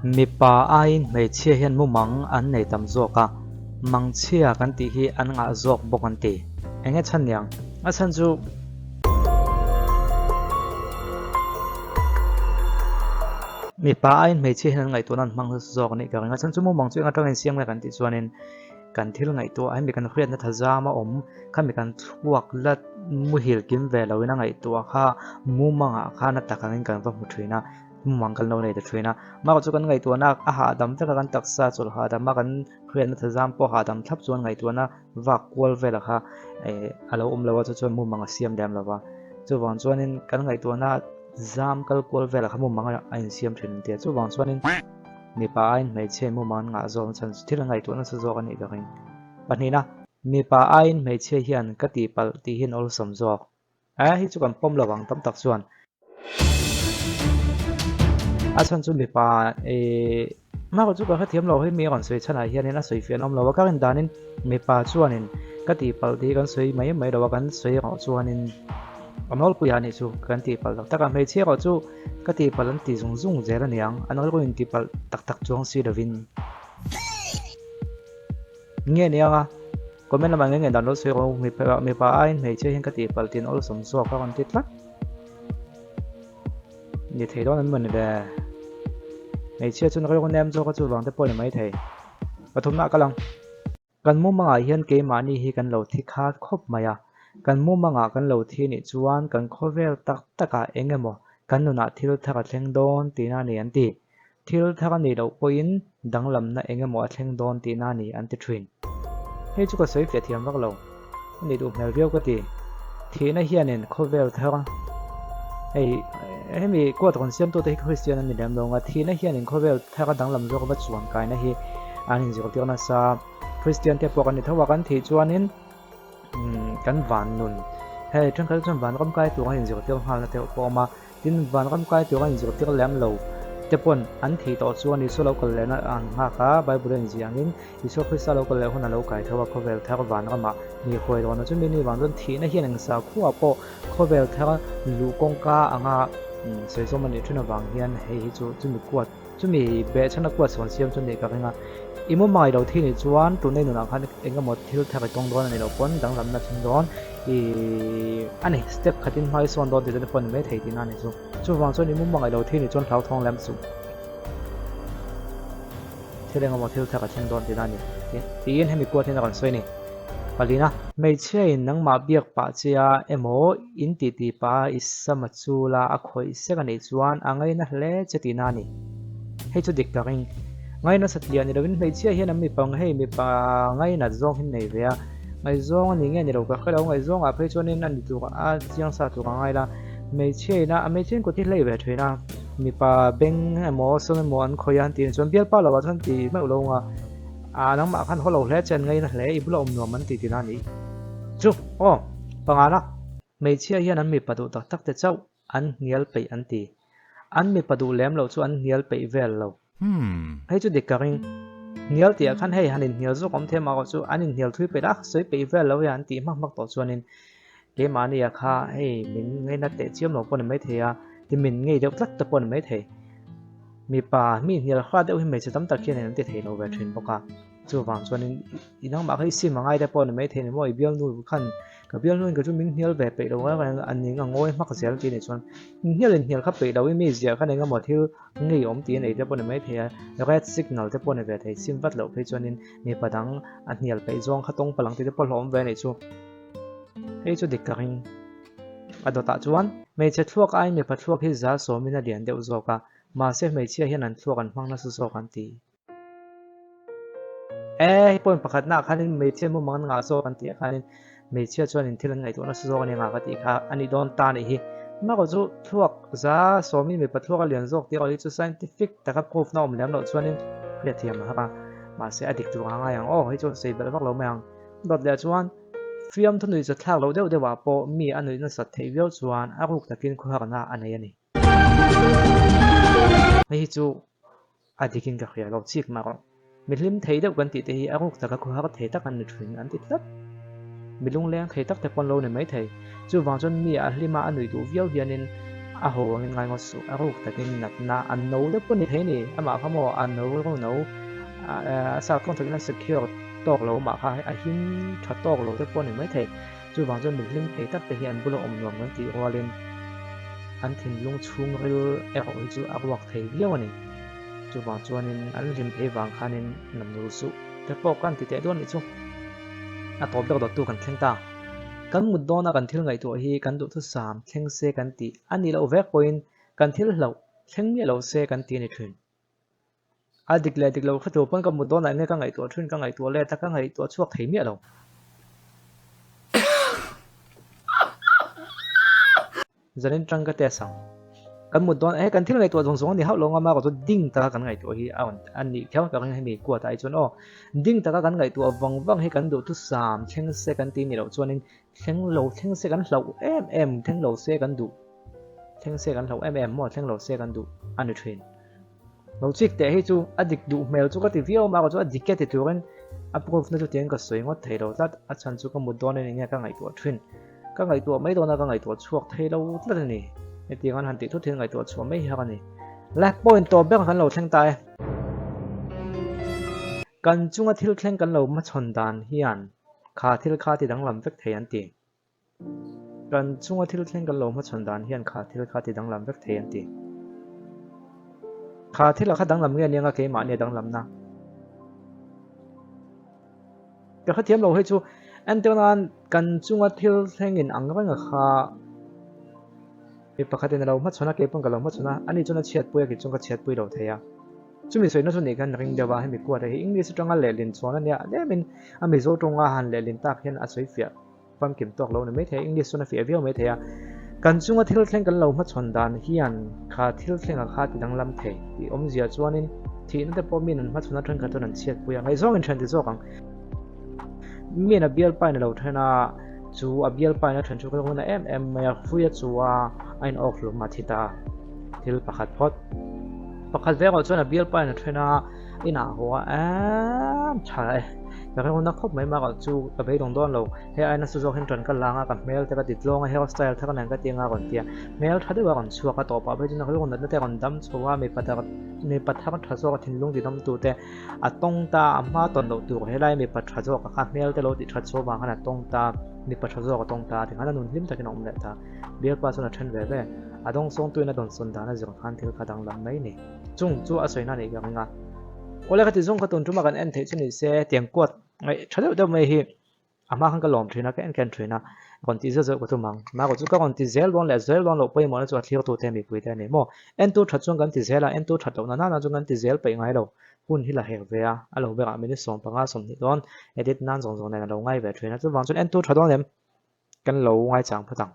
mi pa ain mei chia hian mumang an nei tam zawka mang chia kan ti hi an nga zawk bawk an ti enge chan niang a chan chu mi pa ain mei chia hian ngai tu nan mang zawk ni ka nga chan chu mumang chu nga tang siam ngai kan ti chuanin kan thil ngai tu ai mi kan khriat na thaza ma om kha mi kan thuak lat mu hil kim ve lo ina ngai tu kha mumanga kha na takangin kan va mu thina mumang kan lo nei da thina ma ko chu kan ngai tu na a ha dam ta kan taksa chul ha dam ma kan khriat na thazam po ha dam thap chuan ngai tu na wa kwal ve la kha alo lo chu chuan mumanga siam dam lawa chu wang chuanin kan ngai tu na zam kal kwal ve la kha mumanga ain siam thin te chu wang chuanin mi pa ain mei che mu man nga zon chan thil ngai tu na sa zo ani garin panina mi pa ain mei che hian ka ti pal ti hin ol som zok hi chu kan pom lawang tam tak chuan a chan chu mi pa ma ko chu ka thiam lo he mi kon soi chana hian na soi fian om lo ka rin danin mi pa chuanin ka ti pal ti kan soi mai lo kan soi ro chuanin amol pu yani chu kan ti pal tak a mei che ko chu ka ti pal an ti zung zung zera niang anol ko in ti pal tak tak chuang si davin nge nianga comment lama nge download soi ko mi pa ain mei che hin ka ti pal tin ol som so ka kon ti tlat ni thei don an mun de mei che chu na ko nem zo ka chu wang te pon mai thei pathum na kalang kan mu manga hian ke mani hi kan lo thi kha khop maya kan mumanga kan lo thi ni chuan kan khovel tak taka engemaw kan nuna thil thaka thleng don tina ni an ti thil thaka ni lo poin danglam na engemaw thleng don tina ni an ti thrin hei chu ka soi fe thiam vak lo ni du mel riau ka ti thina hianin khovel thaka hemi ko ton siam to te christian ni dam lo nga thina hianin khovel thaka danglam zo ka chuan kai na hi anin ji ko ti na sa christian te pok ani thawa kan thi chuanin kan van nun hei tang kal chon van kam kai tu nga in zir tel hal na te po ma tin van kam kai tu nga in zir tel lam lo te pon an thi to chuan isu lo kal lena an ha kha bible en jiangin isu khrista lo kal le hona lo kai thawa khovel thar van ma ni khoi ro na chu mi ni van ron thi na hian ang sa khu apo khovel thar lu kong ka anga sei so man ni thuna wang hian hei hi chu mi kwat chu mi be chana kwat son siam chu ni ka nga imo mai đầu thi ni chuan tu nei nuna khan enga mo thil thak tong don ani lo pon dang lam na thing don ani step khatin mai son don de pon me thei tin ani chu wang chuan imo mai đầu thi ni chuan thlau thong lam chu thil enga mo thil thak thing don tin ani ti in hemi ko thina kan soi ni palina mei che in nang ma biak pa chia emo in ti pa isama chula a khoi se ka nei chuan angai na hle che tin ani hei chu dik taking ngay na satlian ni rawin mei chia hian mi pang hei mi pa ngay na zong hin nei ve ngay zong ni nge ni ro ka khalo ngay zong a phei chonin an tu a chiang sa tu ngai la mei che na a mei chen ko ti lei ve thina mi pa beng emo so mo an khoyan tin chon bial pa lo wa chan ti mai lo nga a nang ma khan holo hle chen ngai na hle i bulo om no man ti tin ani chu pangana mei chia hian an mi pa du tak tak te chau an ngial pei an ti an mi pa du lem lo chu an ngial pei vel lo hei chu dikaring nial tia khan hei hanin nial zo kom the ma ko chu anin nial thui pe da soi pe vel lo yan ti mak to chuanin ke mani ya kha hei min ngai na te chiam lo pon mai thea ti min ngei deuh tlat ta pon mai thei mi pa mi nial kha deuh hi mai che tam tak khian an ti thei lo ve thin boka chu wang chuanin inang ma khai sim mangai da pon mai thei ni moi bial nu khan ka bial nu ka chu min nial ve pe lo nga an ni nga ngoi mak zel ti ni chuan nial kha pe lo mi zia khan nga mo thil ngei om ti nei te pon mai thea red signal te pon ve thei sim vat lo phei chuanin mi padang a nial pe zong kha tong palang ti te pol hom ve nei chu hei chu dikaring adota chuan mei che thuak ai mi pathuak hi za so mina lian deuh zoka ma se mei chia hian an thuak an hmang na su zo kan ti pon pakhat na khanin mei che mu man nga so kan ti khanin mei chia chuan in thil ngai to na su zo ni nga ka ti kha ani don ta ni hi ma ko chu thuak za so mi pathuak a lian zok ti ri chu scientific taka proof na om lem lo chuanin khria thiam ha ma se adik tu nga yang hi chu sei bel vak lo mang dot le chuan fiam thunui cha thlak lo deuh dewa po mi anui na sat thei viau chuan a ruk takin khu hak na anei ani hei chu adikin ka khria lo chik ma ko milim thei deuh kan ti te hi a ruk taka khu hak thei tak an ni thrin an ti tlat milung leng thei tak te pon lo ni mai thei chu wang chon mi a hlima anui du viau hianin a ho ngai ngo su a ro takin nat na an no de pun ni the ni ama khamo an no ro no a sa kon takin secure tok lo ma kha a hin tha tok lo de pun ni mai the chu wang chon min lim the tak te hian bulo om nom nang ti walin an thin lung chung ril e ho chu a wak thei viaw ni chu wang chuanin an lim the wang khanin nam nu su te pok kan ti te don ni chu a top dok dok tu kan thleng ta kan mut dona kan thil ngai tu hi kan du thu sam thleng se kan ti ani lo vek point kan thil hlo thleng mi lo se kan ti ni thrin a dik lo khatu pon kan mut dona nge ka ngai tu thrin ka ngai tu le ta ka ngai tu chuak thei mi lo zanin tang ka te sang kan mut don kan thil ngai tu zong zong ni hau lo nga ma ko ding ta kan ngai tu hi an ni khaw ka ngai mi kwa tai chon o ding ta kan ngai tu wang he kan du tu sam thleng se kan ti ni lo chuanin thleng se kan hlo thleng lo se kan du thleng se kan hlo mo thleng lo se kan du ani thrin lo chik te hi chu adik du mel chu ka ti vio ma ko chu adik ke ti turin approve na chu tian ka soi ngot thei lo tat a chan chu ka mut don ni nge ka ngai tu thrin ka ngai tu mai dona ka ngai tu chuak thei lo tla ni e ti ngan han ti thu thin ngai tu chu mai ha ka ni la point to bek kan lo thleng tai kan chunga thil thleng kan lo ma chon dan hian kha thil kha ti dang lam vek thei an ti kan chunga thil thleng kan lo ma chon dan hian kha thil kha ti dang lam vek thei an ti kha thil kha dang lam nge nia ke ma ne dang lam na ka kha thiam lo he chu an te nan kan chunga thil thleng in ang rang kha e pakhatin lo ma chona ke pon ka lo ma chona ani chona chiat puya ki chunga chiat pui lo theya chumi soi na chu ni kan ring dewa he mi kwa he english tanga le lin chona nia ne min ami zo tonga han le lin tak hian a soi fia pam kim tok lo ne me the english chona fia vio me theya kan chunga thil thleng kan lo ma chon dan hian kha thil thleng a kha ti dang lam the ti om zia chuanin thi na te po min an ma chona than kha ton an chiat puya ngai zong in than ti zo kang mi na bial pai na lo thana chu a bial pai na than chu ka na ma fuya chuwa ain ok lu ma thita thil pakhat phot pakhat ve ko chuan a bial pai na thana ina ho thai ka ko na khop mai ma ka chu ka bei dong don lo he aina su zo hen tran ka langa ka mel te ka ti tlonga hair style tha ka nan ka tinga kon tia mel thade wa kon chuwa ka to pa be jin ka ko na te kon dam chuwa me pata me patha ka tha zo ka thin lung di dam tu te a tong ta ma ton lo tu he lai me patha zo ka mel te lo ti tha zo ba kana tong ta ni patha zo ka tong ta ti kana nun lim ta kin om le ta bial pa so na then ve ve adong song tu na don sun da na zong khan thil ka dang lam mai ni chung chu a soi na ni ga nga ole ka ti zong ka ton tu ma kan en the chini se tiang kwat ngai thade da mai hi ama khan ka lom thina ka en kan thina kon ti zo ko tu mang ma ko chu ka kon ti zel don le zel don lo poi mo na chu thlir tu te mi pui te ni mo en tu that chung kan ti zela en tu that lo na na chung kan ti zel pe ngai lo hun hi la he ve a lo ve a mi ni som pa nga som ni don edit nan zong zong na lo ngai ve thina chu wang chun en tu that don lem kan lo ngai chang phatang